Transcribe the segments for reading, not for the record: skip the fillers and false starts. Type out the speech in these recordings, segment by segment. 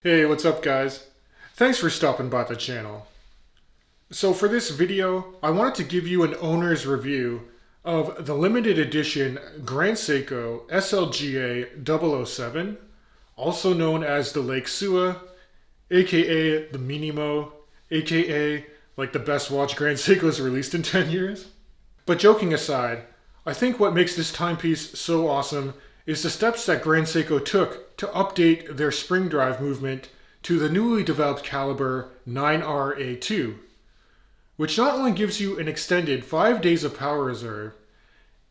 Hey, what's up guys? Thanks for stopping by the channel. So for this video, I wanted to give you an owner's review of the limited edition Grand Seiko SLGA007, also known as the Lake Suwa, aka the Minimo, aka like the best watch Grand Seiko's released in 10 years. But joking aside, I think what makes this timepiece so awesome is the steps that Grand Seiko took to update their spring drive movement to the newly developed caliber 9RA2, which not only gives you an extended 5 days of power reserve,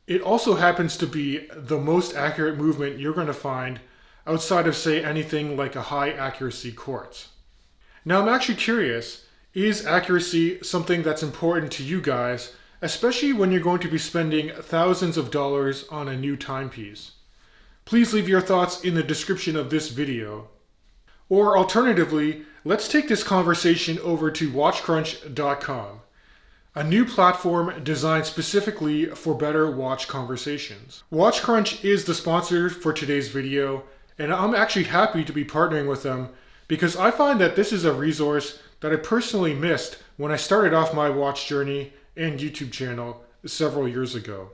it also happens to be the most accurate movement you're going to find outside of, say, anything like a high accuracy quartz. Now I'm actually curious, is accuracy something that's important to you guys, especially when you're going to be spending thousands of dollars on a new timepiece? Please leave your thoughts in the description of this video. Or alternatively, let's take this conversation over to WatchCrunch.com, a new platform designed specifically for better watch conversations. WatchCrunch is the sponsor for today's video, and I'm actually happy to be partnering with them because I find that this is a resource that I personally missed when I started off my watch journey and YouTube channel several years ago.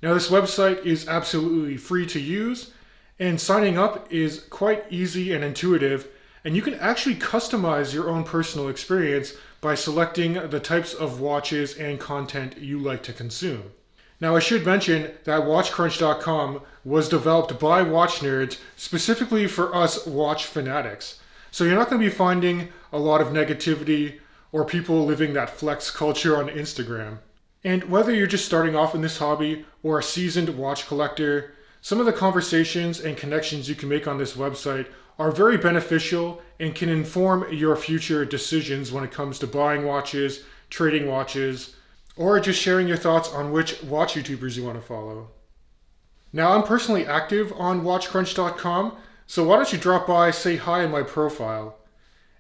Now this website is absolutely free to use, and signing up is quite easy and intuitive, and you can actually customize your own personal experience by selecting the types of watches and content you like to consume. Now I should mention that WatchCrunch.com was developed by watch nerds specifically for us watch fanatics. So you're not going to be finding a lot of negativity or people living that flex culture on Instagram. And whether you're just starting off in this hobby or a seasoned watch collector, some of the conversations and connections you can make on this website are very beneficial and can inform your future decisions when it comes to buying watches, trading watches, or just sharing your thoughts on which watch YouTubers you want to follow. Now I'm personally active on WatchCrunch.com, so why don't you drop by, say hi in my profile.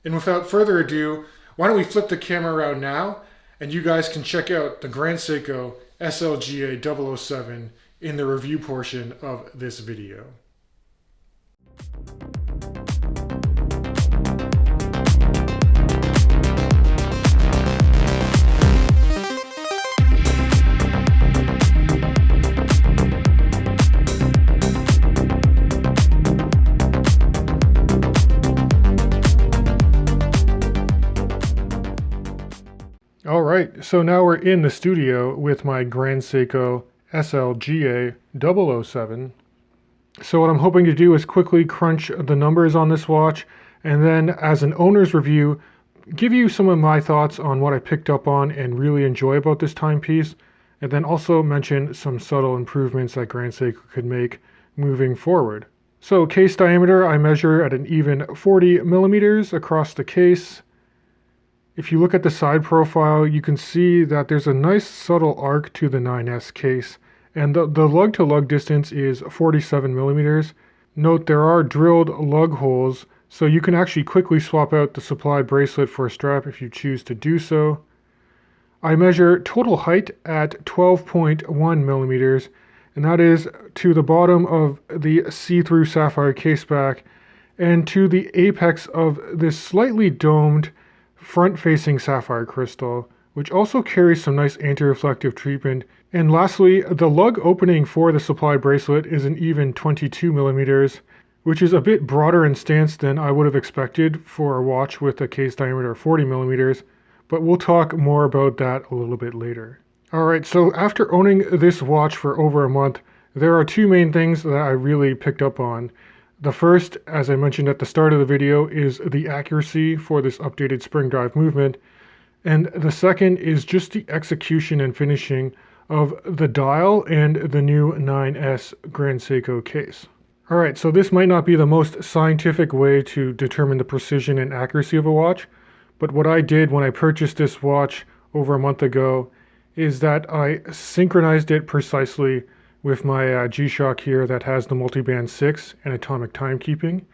And without further ado, why don't we flip the camera around now, and you guys can check out the Grand Seiko SLGA007 in the review portion of this video. Alright, so now we're in the studio with my Grand Seiko SLGA007. So what I'm hoping to do is quickly crunch the numbers on this watch, and then as an owner's review, give you some of my thoughts on what I picked up on and really enjoy about this timepiece, and then also mention some subtle improvements that Grand Seiko could make moving forward. So case diameter, I measure at an even 40 millimeters across the case. If you look at the side profile, you can see that there's a nice subtle arc to the 9S case, and the lug-to-lug distance is 47 millimeters. Note there are drilled lug holes, so you can actually quickly swap out the supply bracelet for a strap if you choose to do so. I measure total height at 12.1 millimeters, and that is to the bottom of the see-through sapphire caseback and to the apex of this slightly domed front-facing sapphire crystal, which also carries some nice anti-reflective treatment. And lastly, the lug opening for the supply bracelet is an even 22 millimeters, which is a bit broader in stance than I would have expected for a watch with a case diameter of 40 millimeters, but we'll talk more about that a little bit later. Alright, so after owning this watch for over a month, there are two main things that I really picked up on. The first, as I mentioned at the start of the video, is the accuracy for this updated spring drive movement. And the second is just the execution and finishing of the dial and the new 9S Grand Seiko case. Alright, so this might not be the most scientific way to determine the precision and accuracy of a watch, but what I did when I purchased this watch over a month ago is that I synchronized it precisely with my G-Shock here that has the multiband 6 and atomic timekeeping.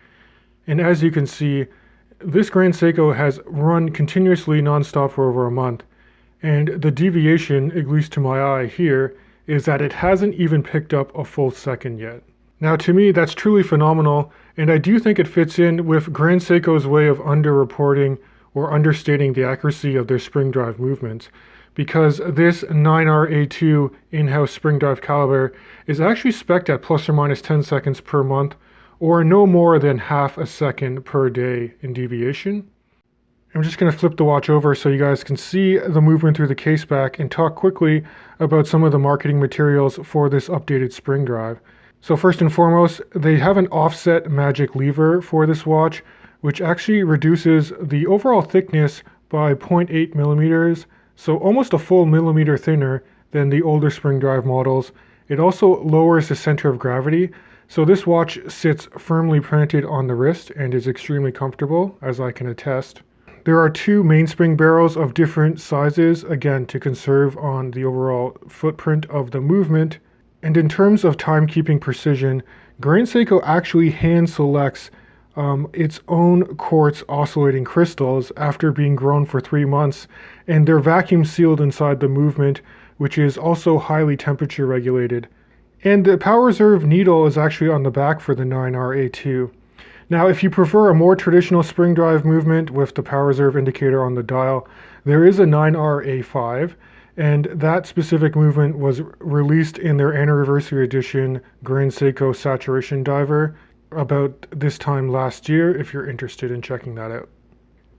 And as you can see, this Grand Seiko has run continuously non-stop for over a month, and the deviation, at least to my eye here, is that it hasn't even picked up a full second yet. Now to me, that's truly phenomenal, and I do think it fits in with Grand Seiko's way of underreporting or understating the accuracy of their spring drive movements, because this 9RA2 in-house spring drive caliber is actually spec'd at plus or minus 10 seconds per month, or no more than half a second per day in deviation. I'm just going to flip the watch over so you guys can see the movement through the case back and talk quickly about some of the marketing materials for this updated spring drive. So first and foremost, they have an offset magic lever for this watch, which actually reduces the overall thickness by 0.8 millimeters, so almost a full millimeter thinner than the older spring drive models. It also lowers the center of gravity, so this watch sits firmly planted on the wrist and is extremely comfortable, as I can attest. There are two mainspring barrels of different sizes, again to conserve on the overall footprint of the movement. And in terms of timekeeping precision, Grand Seiko actually hand selects its own quartz oscillating crystals after being grown for 3 months, and they're vacuum sealed inside the movement, which is also highly temperature regulated. And the power reserve needle is actually on the back for the 9RA2. Now, if you prefer a more traditional spring drive movement with the power reserve indicator on the dial, there is a 9RA5, and that specific movement was released in their anniversary edition Grand Seiko Saturation Diver about this time last year, if you're interested in checking that out.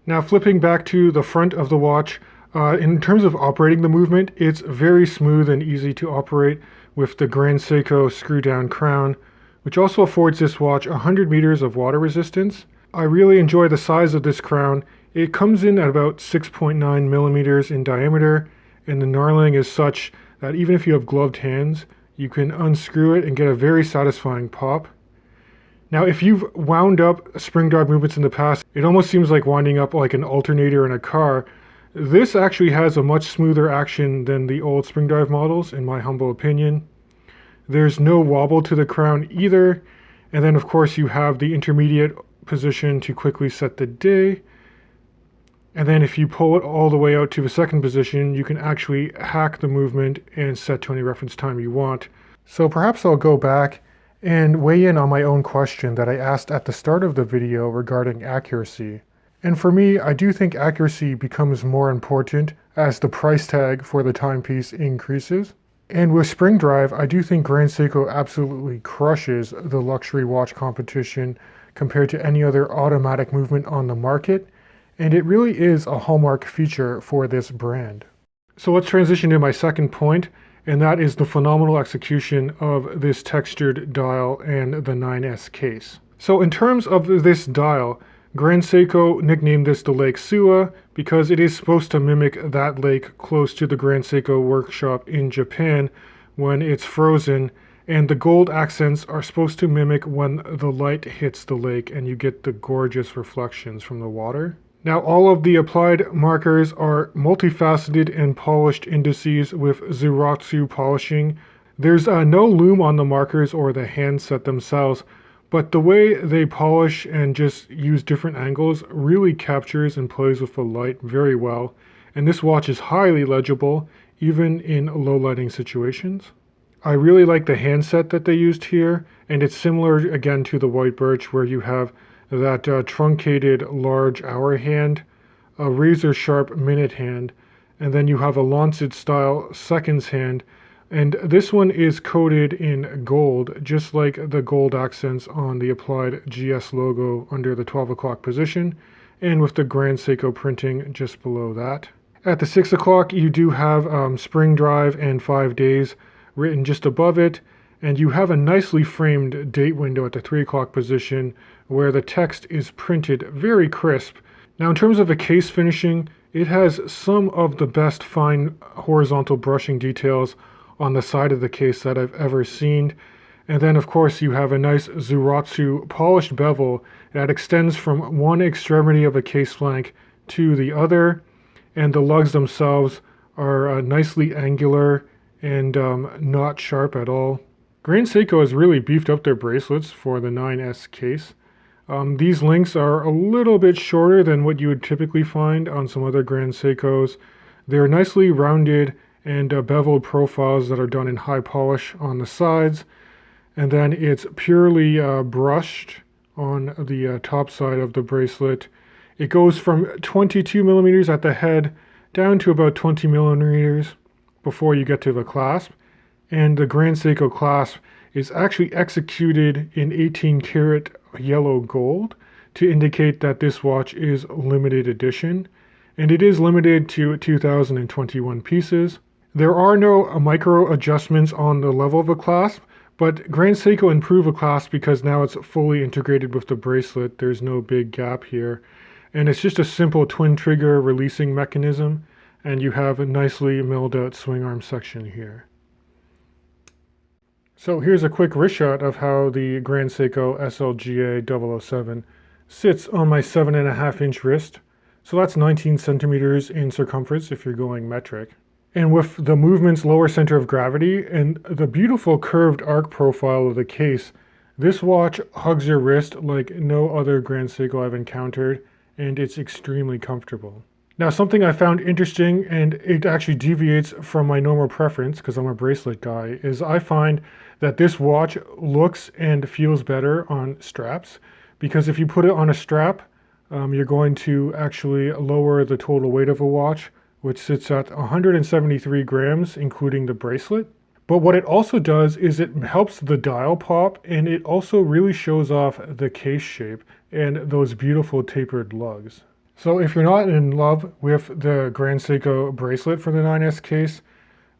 Now, flipping back to the front of the watch, in terms of operating the movement, it's very smooth and easy to operate with the Grand Seiko screw-down crown, which also affords this watch 100 meters of water resistance. I really enjoy the size of this crown. It comes in at about 6.9 millimeters in diameter, and the knurling is such that even if you have gloved hands, you can unscrew it and get a very satisfying pop. Now, if you've wound up spring drive movements in the past, it almost seems like winding up like an alternator in a car. This actually has a much smoother action than the old spring drive models, in my humble opinion. There's no wobble to the crown either. And then of course you have the intermediate position to quickly set the day. And then if you pull it all the way out to the second position, you can actually hack the movement and set to any reference time you want. So perhaps I'll go back and weigh in on my own question that I asked at the start of the video regarding accuracy. And for me, I do think accuracy becomes more important as the price tag for the timepiece increases. And with spring drive, I do think Grand Seiko absolutely crushes the luxury watch competition compared to any other automatic movement on the market, and it really is a hallmark feature for this brand. So let's transition to my second point, and that is the phenomenal execution of this textured dial and the 9S case. So in terms of this dial, Grand Seiko nicknamed this the Lake Suwa because it is supposed to mimic that lake close to the Grand Seiko workshop in Japan when it's frozen, and the gold accents are supposed to mimic when the light hits the lake and you get the gorgeous reflections from the water. Now, all of the applied markers are multifaceted and polished indices with Zuratsu polishing. There's no loom on the markers or the handset themselves, but the way they polish and just use different angles really captures and plays with the light very well. And this watch is highly legible, even in low lighting situations. I really like the handset that they used here, and it's similar again to the white birch where you have that truncated large hour hand, a razor sharp minute hand, and then you have a lancet style seconds hand. And this one is coated in gold, just like the gold accents on the applied GS logo under the 12 o'clock position, and with the Grand Seiko printing just below that. At the 6 o'clock, you do have spring drive and 5 days written just above it, and you have a nicely framed date window at the 3 o'clock position where the text is printed very crisp. Now, in terms of the case finishing, it has some of the best fine horizontal brushing details on the side of the case that I've ever seen. And then of course you have a nice Zuratsu polished bevel that extends from one extremity of the case flank to the other, and the lugs themselves are nicely angular and not sharp at all. Grand Seiko has really beefed up their bracelets for the 9S case. These links are a little bit shorter than what you would typically find on some other Grand Seikos. They're nicely rounded and beveled profiles that are done in high polish on the sides. and then it's purely brushed on the top side of the bracelet. It goes from 22 millimeters at the head down to about 20 millimeters before you get to the clasp. And the Grand Seiko clasp is actually executed in 18 karat yellow gold to indicate that this watch is limited edition, and it is limited to 2,021 pieces. There are no micro adjustments on the level of the clasp, but Grand Seiko improved the clasp because now it's fully integrated with the bracelet. There's no big gap here, and it's just a simple twin trigger releasing mechanism, and you have a nicely milled out swing arm section here. So here's a quick wrist shot of how the Grand Seiko SLGA007 sits on my 7.5-inch wrist. So that's 19 centimeters in circumference if you're going metric. And with the movement's lower center of gravity and the beautiful curved arc profile of the case, this watch hugs your wrist like no other Grand Seiko I've encountered, and it's extremely comfortable. Now, something I found interesting, and it actually deviates from my normal preference because I'm a bracelet guy, is I find that this watch looks and feels better on straps, because if you put it on a strap, you're going to actually lower the total weight of a watch, which sits at 173 grams, including the bracelet. But what it also does is it helps the dial pop, and it also really shows off the case shape and those beautiful tapered lugs. So if you're not in love with the Grand Seiko bracelet for the 9S case,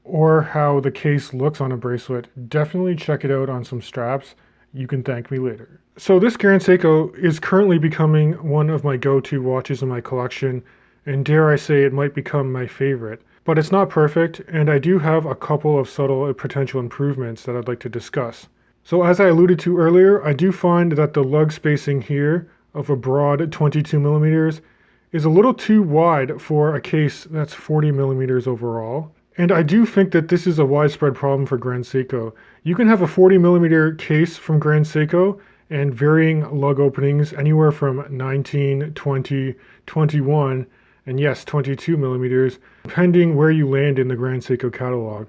or how the case looks on a bracelet, definitely check it out on some straps. You can thank me later. So this Grand Seiko is currently becoming one of my go-to watches in my collection, and dare I say it might become my favorite. But it's not perfect, and I do have a couple of subtle potential improvements that I'd like to discuss. So as I alluded to earlier, I do find that the lug spacing here of a broad 22 millimeters is a little too wide for a case that's 40 millimeters overall. And I do think that this is a widespread problem for Grand Seiko. You can have a 40 millimeter case from Grand Seiko and varying lug openings anywhere from 19, 20, 21, and yes, 22 millimeters, depending where you land in the Grand Seiko catalog.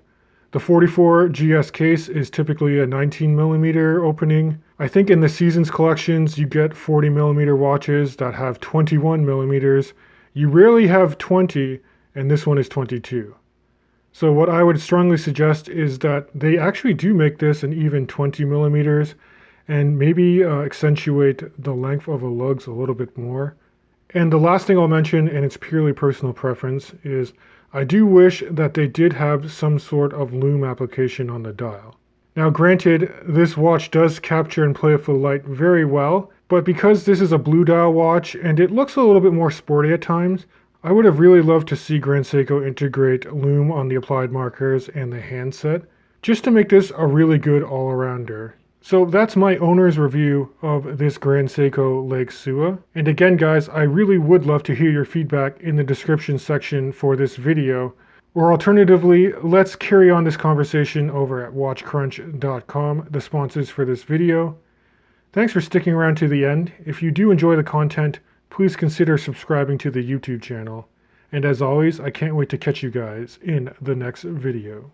The 44 GS case is typically a 19 millimeter opening. I think in the Seasons collections, you get 40 millimeter watches that have 21 millimeters. You rarely have 20, and this one is 22. So what I would strongly suggest is that they actually do make this an even 20 millimeters and maybe accentuate the length of the lugs a little bit more. And the last thing I'll mention, and it's purely personal preference, is I do wish that they did have some sort of lume application on the dial. Now granted, this watch does capture and play with the light very well, but because this is a blue dial watch and it looks a little bit more sporty at times, I would have really loved to see Grand Seiko integrate lume on the applied markers and the handset, just to make this a really good all-arounder. So that's my owner's review of this Grand Seiko Lake Suwa. And again guys, I really would love to hear your feedback in the description section for this video. Or alternatively, let's carry on this conversation over at WatchCrunch.com, the sponsors for this video. Thanks for sticking around to the end. If you do enjoy the content, please consider subscribing to the YouTube channel. And as always, I can't wait to catch you guys in the next video.